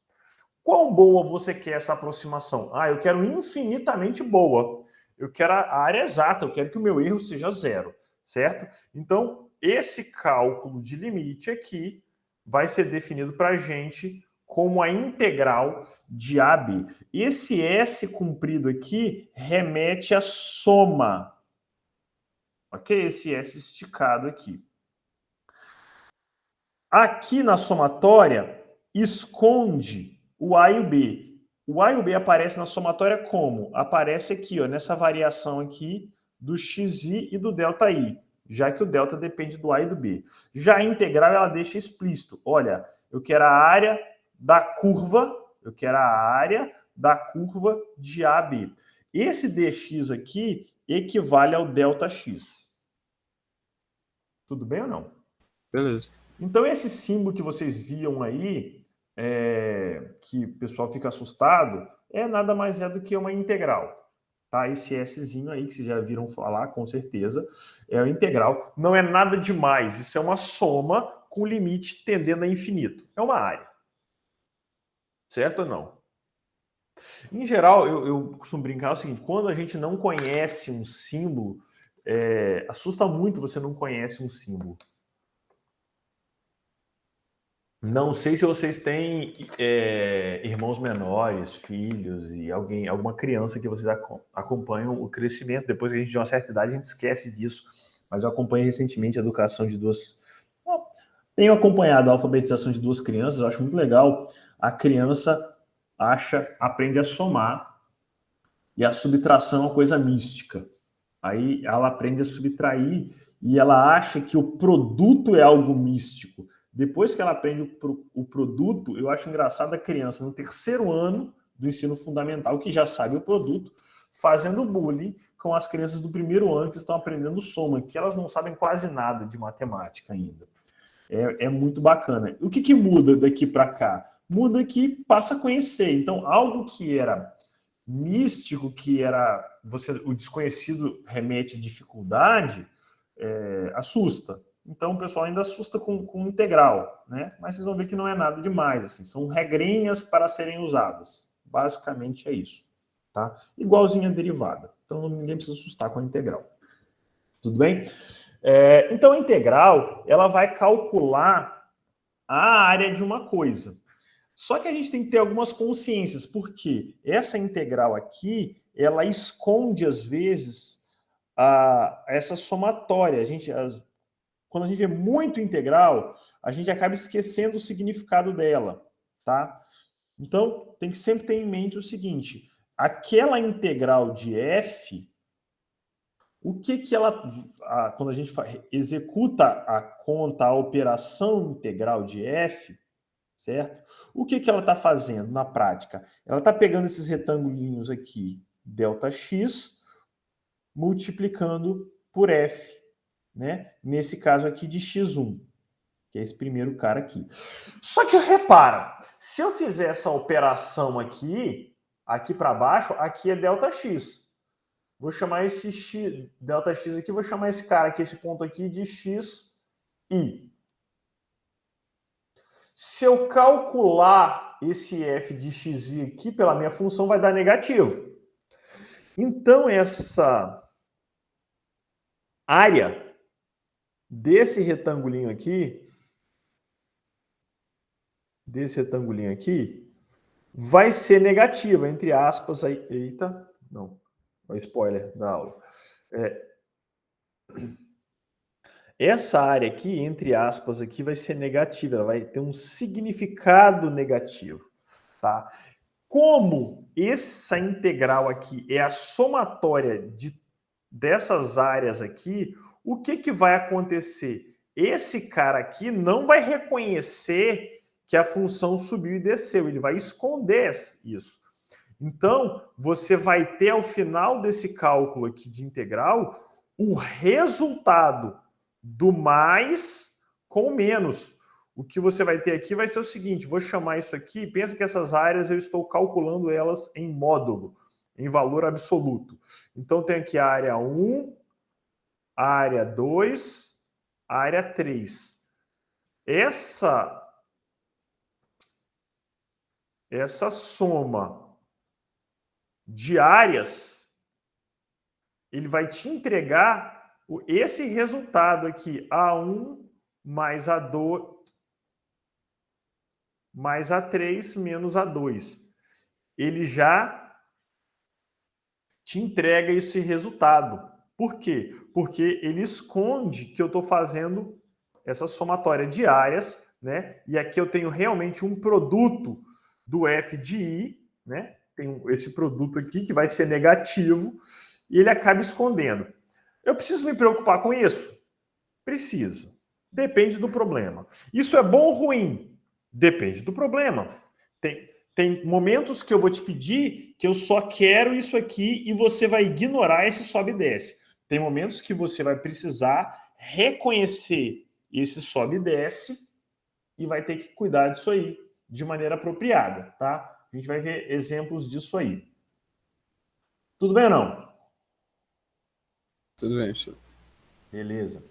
Quão boa você quer essa aproximação? Eu quero infinitamente boa. Eu quero a área exata, eu quero que o meu erro seja 0, certo? Então, esse cálculo de limite aqui vai ser definido para a gente como a integral de AB. Esse S comprido aqui remete à soma. Ok? Esse S esticado aqui. Aqui na somatória, esconde o A e o B. O A e o B aparece na somatória como? Aparece aqui, ó, nessa variação aqui do xi e do ΔI, já que o delta depende do A e do B. Já a integral, ela deixa explícito. Olha, eu quero a área da curva, de AB. Esse dx aqui equivale ao ΔX. Tudo bem ou não? Beleza. Então, esse símbolo que vocês viam aí, que o pessoal fica assustado, nada mais do que uma integral. Tá? Esse Szinho aí, que vocês já viram falar, com certeza, é a integral. Não é nada demais, isso é uma soma com limite tendendo a infinito. É uma área. Certo ou não? Em geral, eu costumo brincar o seguinte, quando a gente não conhece um símbolo, assusta muito você não conhece um símbolo. Não sei se vocês têm irmãos menores, filhos e alguma criança que vocês acompanham o crescimento. Depois que a gente de uma certa idade, a gente esquece disso. Mas eu acompanhei recentemente a educação de tenho acompanhado a alfabetização de 2 crianças, eu acho muito legal. A criança aprende a somar e a subtração é uma coisa mística. Aí ela aprende a subtrair e ela acha que o produto é algo místico. Depois que ela aprende o produto, eu acho engraçado a criança no 3º ano do ensino fundamental, que já sabe o produto, fazendo bullying com as crianças do 1º ano que estão aprendendo soma, que elas não sabem quase nada de matemática ainda. É muito bacana. O que muda daqui para cá? Muda que passa a conhecer. Então, algo que era místico, que era o desconhecido remete à dificuldade, assusta. Então, o pessoal ainda assusta com integral, né? Mas vocês vão ver que não é nada demais, assim, são regrinhas para serem usadas. Basicamente é isso, tá? Igualzinho a derivada. Então, ninguém precisa assustar com a integral. Tudo bem? Então, a integral, ela vai calcular a área de uma coisa. Só que a gente tem que ter algumas consciências, porque essa integral aqui, ela esconde, às vezes, essa somatória. Quando a gente é muito integral, a gente acaba esquecendo o significado dela, tá? Então, tem que sempre ter em mente o seguinte, aquela integral de f, o que ela... Quando a gente executa a conta, a operação integral de f, certo? O que ela está fazendo na prática? Ela está pegando esses retangulinhos aqui, ΔX, multiplicando por f, né? Nesse caso aqui de x1, que é esse primeiro cara aqui. Só que repara, se eu fizer essa operação aqui para baixo, aqui é ΔX. Vou chamar esse ΔX aqui, vou chamar esse cara aqui, esse ponto aqui, de xi. Se eu calcular esse f de xi aqui pela minha função, vai dar negativo. Então, essa área desse retangulinho aqui, vai ser negativa, entre aspas. Aí, eita, não, é spoiler da aula. Essa área aqui, entre aspas, aqui vai ser negativa, ela vai ter um significado negativo, tá? Como essa integral aqui é a somatória dessas áreas aqui, o que vai acontecer? Esse cara aqui não vai reconhecer que a função subiu e desceu, ele vai esconder isso. Então, você vai ter ao final desse cálculo aqui de integral o resultado do mais com o menos. O que você vai ter aqui vai ser o seguinte, vou chamar isso aqui, pensa que essas áreas eu estou calculando elas em módulo, em valor absoluto. Então, tem aqui a área 1, a área 2 área 3. Essa soma de áreas, ele vai te entregar esse resultado aqui, A1 mais A2 mais A3 menos A2. Ele já te entrega esse resultado. Por quê? Porque ele esconde que eu estou fazendo essa somatória de áreas, né? E aqui eu tenho realmente um produto do F de I, né? Tem esse produto aqui que vai ser negativo e ele acaba escondendo. Eu preciso me preocupar com isso? Preciso. Depende do problema. Isso é bom ou ruim? Depende do problema. Tem momentos que eu vou te pedir que eu só quero isso aqui e você vai ignorar esse sobe e desce. Tem momentos que você vai precisar reconhecer esse sobe e desce e vai ter que cuidar disso aí de maneira apropriada, tá? A gente vai ver exemplos disso aí. Tudo bem ou não? Tudo bem, professor. Beleza.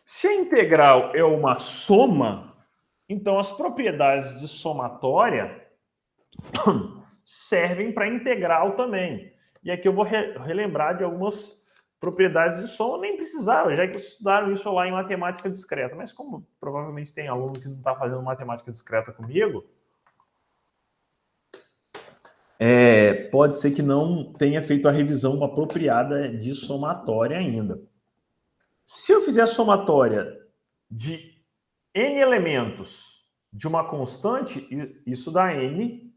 Se a integral é uma soma, então as propriedades de somatória servem para integral também. E aqui eu vou relembrar de algumas propriedades de soma, nem precisava, já que estudaram isso lá em matemática discreta. Mas como provavelmente tem aluno que não está fazendo matemática discreta comigo, pode ser que não tenha feito a revisão apropriada de somatória ainda. Se eu fizer a somatória de n elementos de uma constante, isso dá n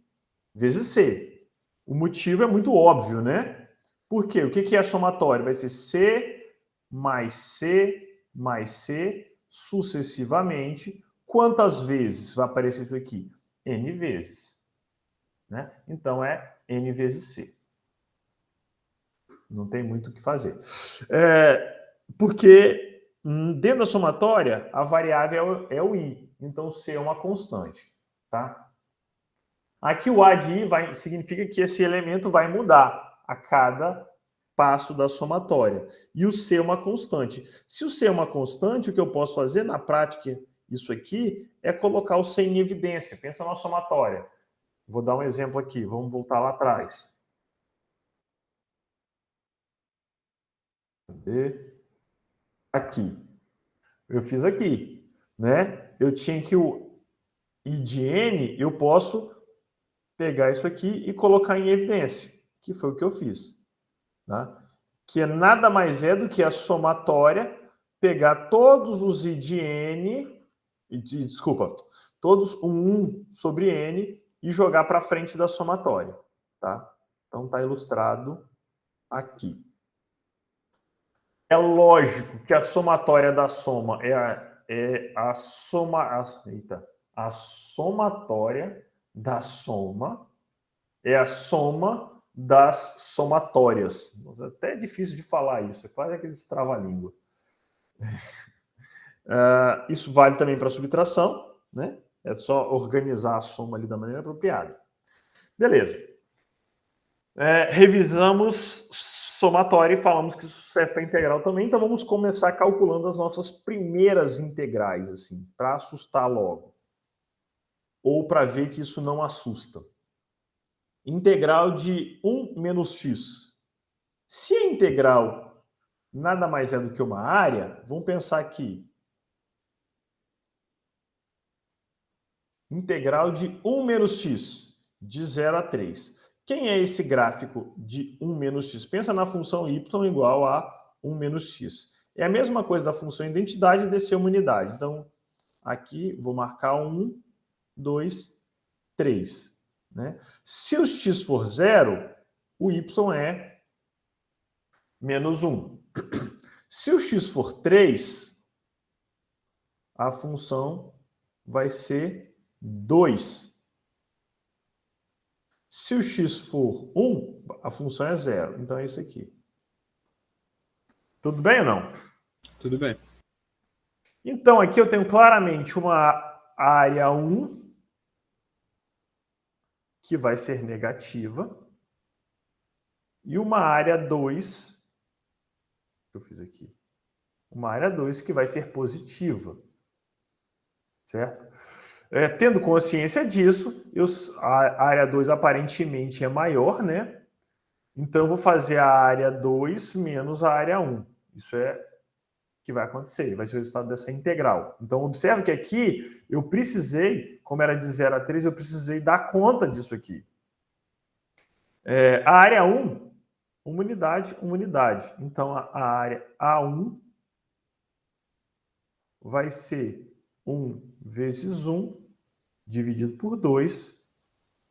vezes c. O motivo é muito óbvio, né? Por quê? O que é a somatória? Vai ser c mais c mais c sucessivamente. Quantas vezes vai aparecer isso aqui? N vezes. Né? Então é n vezes c. Não tem muito o que fazer. Porque dentro da somatória, a variável é o i. Então, c é uma constante. Tá? Aqui o a de i significa que esse elemento vai mudar a cada passo da somatória. E o c é uma constante. Se o c é uma constante, o que eu posso fazer na prática, isso aqui, é colocar o c em evidência. Pensa na somatória. Vou dar um exemplo aqui. Vamos voltar lá atrás. Cadê? Aqui. Eu fiz aqui, né? Eu tinha que o I de N, eu posso pegar isso aqui e colocar em evidência, que foi o que eu fiz, tá? Que nada mais é do que a somatória, pegar todos os I de N, desculpa, todos o 1 sobre N e jogar para frente da somatória, tá? Então tá ilustrado aqui. É lógico que a somatória da soma a somatória da soma é a soma das somatórias. É até difícil de falar isso, é quase aqueles trava-língua. Isso vale também para a subtração, né? É só organizar a soma ali da maneira apropriada. Beleza. Revisamos somatória e falamos que isso serve para integral também, então vamos começar calculando as nossas primeiras integrais, assim, para assustar logo. Ou para ver que isso não assusta. Integral de 1 menos x. Se a integral nada mais é do que uma área, vamos pensar aqui. Integral de 1 menos x, de 0 a 3. Quem é esse gráfico de 1 menos x? Pensa na função y igual a 1 menos x. É a mesma coisa da função identidade descer uma unidade. Então, aqui vou marcar 1, 2, 3. Né? Se o x for 0, o y é menos 1. Se o x for 3, a função vai ser 2. Se o x for 1, a função é 0. Então é isso aqui. Tudo bem ou não? Tudo bem. Então aqui eu tenho claramente uma área 1, que vai ser negativa, e uma área 2, que eu fiz aqui, uma área 2 que vai ser positiva. Certo? Tendo consciência disso, a área 2 aparentemente é maior, né? Então, eu vou fazer a área 2 menos a área 1. Isso é o que vai acontecer, vai ser o resultado dessa integral. Então, observe que aqui eu precisei, como era de 0 a 3, eu precisei dar conta disso aqui. A área 1, uma unidade, uma unidade. Então, a área A1 vai ser 1 vezes 1 dividido por 2,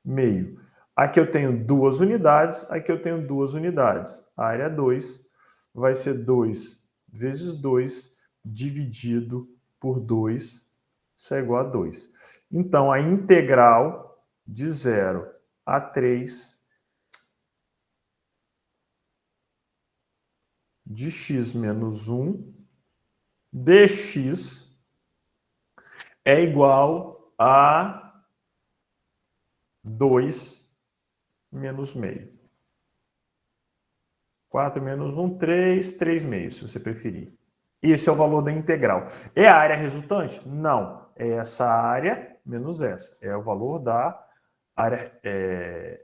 meio. Aqui eu tenho 2 unidades, aqui eu tenho 2 unidades. A área 2 vai ser 2 vezes 2 dividido por 2, isso é igual a 2. Então, a integral de 0 a 3 de x menos 1 dx é igual a 2 menos meio. 4 menos 1, 3, 3 meios, se você preferir. Esse é o valor da integral. É a área resultante? Não. É essa área menos essa. É o valor da área...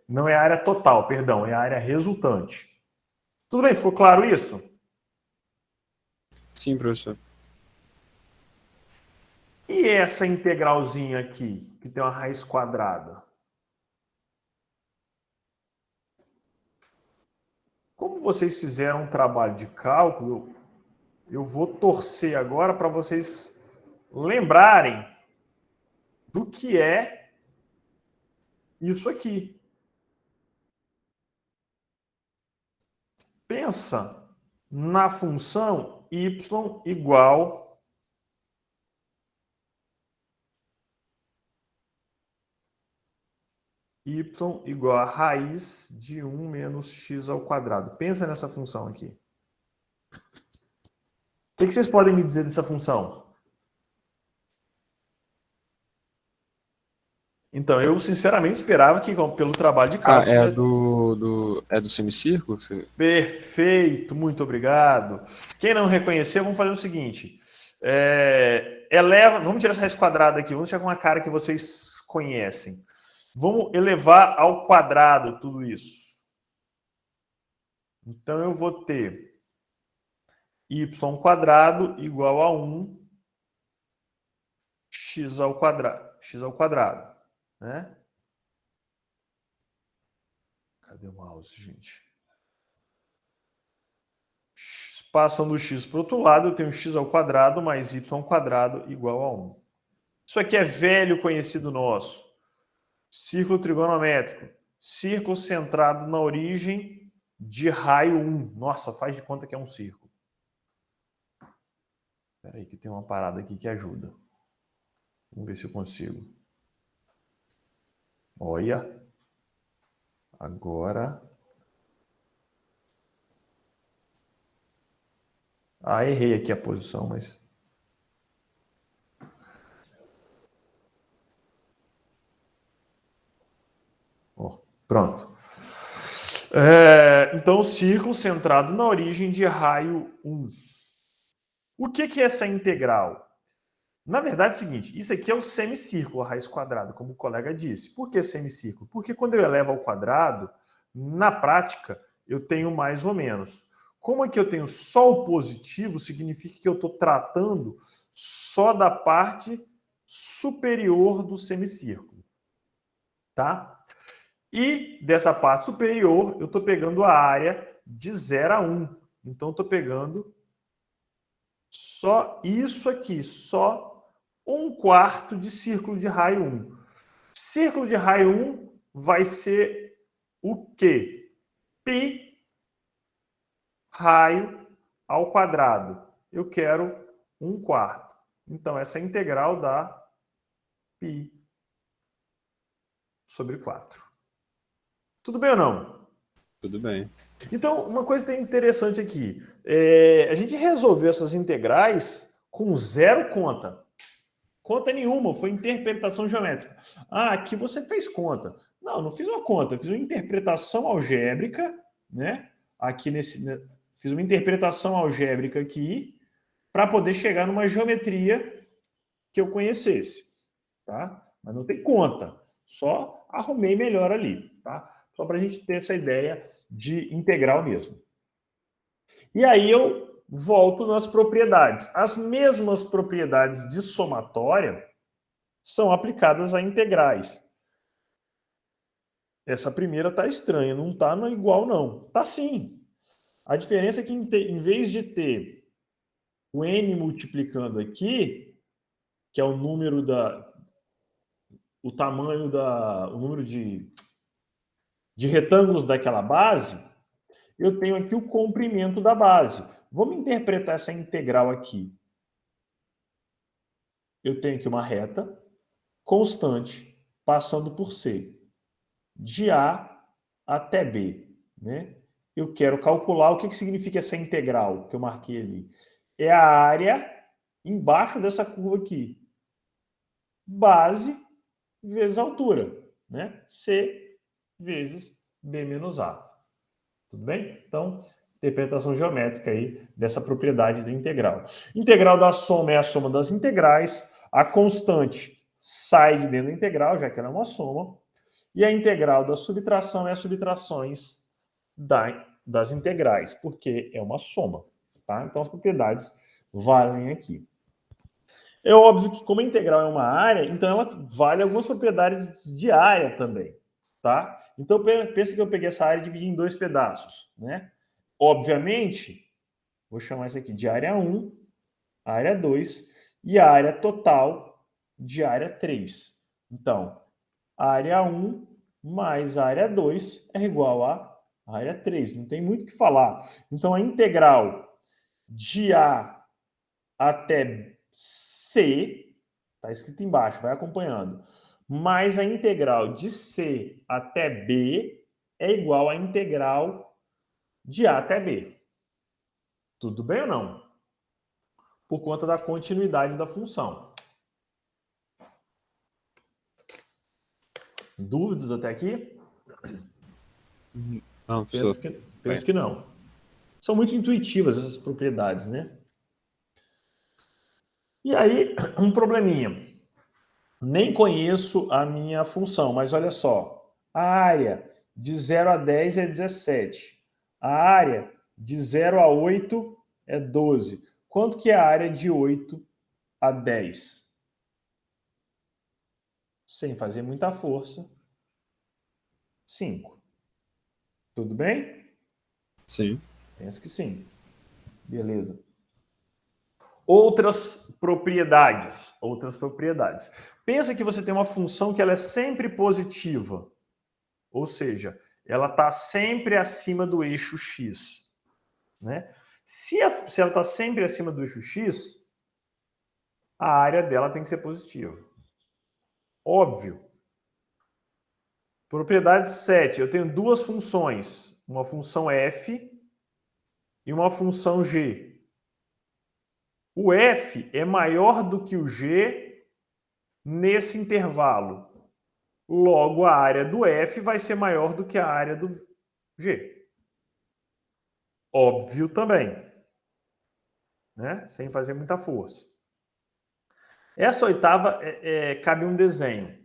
não é a área total, perdão. É a área resultante. Tudo bem? Ficou claro isso? Sim, professor. E essa integralzinha aqui, que tem uma raiz quadrada? Como vocês fizeram um trabalho de cálculo, eu vou torcer agora para vocês lembrarem do que é isso aqui. Pensa na função y igual a raiz de 1 menos x ao quadrado. Pensa nessa função aqui. O que vocês podem me dizer dessa função? Então, eu sinceramente esperava que, pelo trabalho de cálculo... É do semicírculo? Perfeito, muito obrigado. Quem não reconheceu, vamos fazer o seguinte. Vamos tirar essa raiz quadrada aqui, vamos tirar com uma cara que vocês conhecem. Vamos elevar ao quadrado tudo isso. Então, eu vou ter y quadrado igual a 1 x ao quadrado, né? Cadê o mouse, gente? Passando o x para o outro lado, eu tenho x ao quadrado mais y quadrado igual a 1. Isso aqui é velho conhecido nosso. Círculo trigonométrico. Círculo centrado na origem de raio 1. Nossa, faz de conta que é um círculo. Espera aí que tem uma parada aqui que ajuda. Vamos ver se eu consigo. Olha. Agora... errei aqui a posição, mas... Pronto. Então, o círculo centrado na origem de raio 1. O que é essa integral? Na verdade é o seguinte, isso aqui é o semicírculo, a raiz quadrada, como o colega disse. Por que semicírculo? Porque quando eu elevo ao quadrado, na prática, eu tenho mais ou menos. Como aqui eu tenho só o positivo, significa que eu estou tratando só da parte superior do semicírculo. Tá? E dessa parte superior, eu estou pegando a área de 0 a 1. Então, eu estou pegando só isso aqui, só 1/4 de círculo de raio 1. Círculo de raio 1 vai ser o quê? Π raio ao quadrado. Eu quero 1/4. Então, essa integral dá π sobre 4. Tudo bem ou não? Tudo bem. Então, uma coisa interessante aqui. A gente resolveu essas integrais com zero conta. Conta nenhuma, foi interpretação geométrica. Aqui você fez conta. Não fiz uma conta, eu fiz uma interpretação algébrica, né? Fiz uma interpretação algébrica aqui para poder chegar numa geometria que eu conhecesse, tá? Mas não tem conta, só arrumei melhor ali, tá? Só para a gente ter essa ideia de integral mesmo. E aí eu volto nas propriedades. As mesmas propriedades de somatória são aplicadas a integrais. Essa primeira está estranha, não está igual não. Está sim. A diferença é que em vez de ter o n multiplicando aqui, que é o número o tamanho o número de retângulos daquela base, eu tenho aqui o comprimento da base. Vamos interpretar essa integral aqui. Eu tenho aqui uma reta constante passando por C, de A até B, né? Eu quero calcular o que significa essa integral que eu marquei ali. É a área embaixo dessa curva aqui. Base vezes altura, né? C vezes B menos A. Tudo bem? Então, interpretação geométrica aí dessa propriedade da integral. Integral da soma é a soma das integrais. A constante sai de dentro da integral, já que ela é uma soma. E a integral da subtração é as subtrações das integrais, porque é uma soma. Tá? Então, as propriedades valem aqui. É óbvio que, como a integral é uma área, então ela vale algumas propriedades de área também. Tá? Então, pensa que eu peguei essa área e dividi em dois pedaços. Né? Obviamente, vou chamar isso aqui de área 1, área 2, e a área total de área 3. Então, área 1 mais área 2 é igual a área 3. Não tem muito o que falar. Então, a integral de A até C, está escrito embaixo, vai acompanhando, mais a integral de C até B é igual à integral de A até B. Tudo bem ou não? Por conta da continuidade da função. Dúvidas até aqui? Não, Penso que não. São muito intuitivas essas propriedades, né? E aí, um probleminha. Nem conheço a minha função, mas olha só. A área de 0 a 10 é 17. A área de 0 a 8 é 12. Quanto que é a área de 8 a 10? Sem fazer muita força. 5. Tudo bem? Sim. Penso que sim. Beleza. Outras propriedades. Pensa que você tem uma função que ela é sempre positiva. Ou seja, ela está sempre acima do eixo x. Né? Se ela está sempre acima do eixo x, a área dela tem que ser positiva. Óbvio. Propriedade 7. Eu tenho duas funções. Uma função f e uma função g. O f é maior do que o g nesse intervalo. Logo, a área do f vai ser maior do que a área do g. Óbvio também. Né? Sem fazer muita força. Essa oitava cabe um desenho.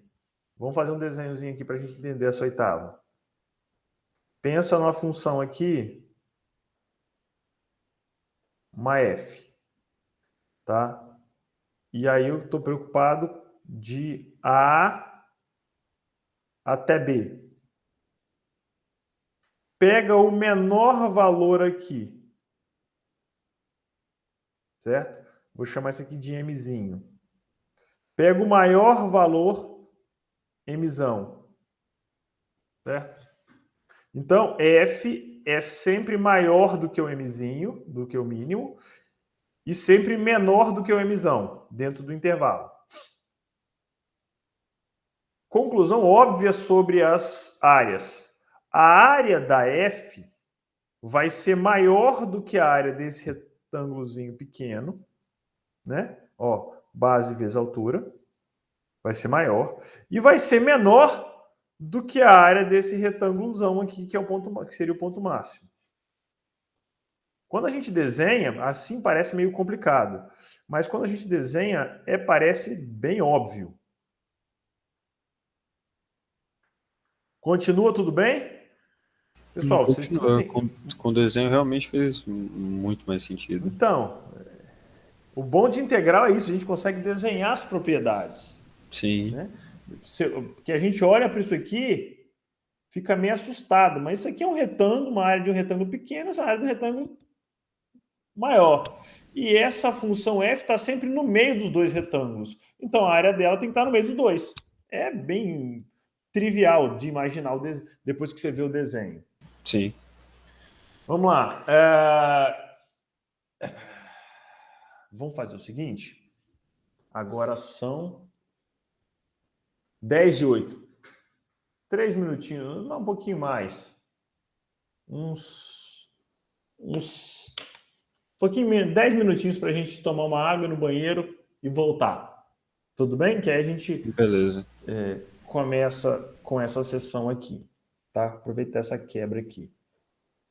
Vamos fazer um desenhozinho aqui para a gente entender essa oitava. Pensa numa função aqui, uma f. Tá? E aí eu estou preocupado de A até B. Pega o menor valor aqui. Certo? Vou chamar isso aqui de Mzinho. Pega o maior valor Mzão. Certo? Então, F é sempre maior do que o Mzinho, do que o mínimo, e sempre menor do que o Mzão, dentro do intervalo. Conclusão óbvia sobre as áreas. A área da F vai ser maior do que a área desse retângulozinho pequeno, né? Ó, base vezes altura, vai ser maior, e vai ser menor do que a área desse retângulozão aqui, que é o ponto, que seria o ponto máximo. Quando a gente desenha, assim parece meio complicado. Mas quando a gente desenha, parece bem óbvio. Continua tudo bem? Pessoal, vocês Continua. precisam... Com o desenho realmente fez muito mais sentido. Então, o bom de integral é isso, a gente consegue desenhar as propriedades. Sim. Né? Porque a gente olha para isso aqui, fica meio assustado, mas isso aqui é um retângulo, uma área de um retângulo pequeno, essa área de um retângulo maior. E essa função f está sempre no meio dos dois retângulos. Então a área dela tem que estar no meio dos dois. É bem trivial de imaginar depois que você vê o desenho. Sim. Vamos lá. Vamos fazer o seguinte. Agora são 10:08. 3 minutinhos, não, um pouquinho mais. Uns pouquinho menos, 10 minutinhos para a gente tomar uma água no banheiro e voltar. Tudo bem? Que aí a gente Beleza. começa com essa sessão aqui. Tá? Aproveitar essa quebra aqui.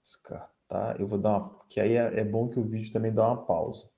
Descartar. Eu vou dar uma... Que aí é bom que o vídeo também dá uma pausa.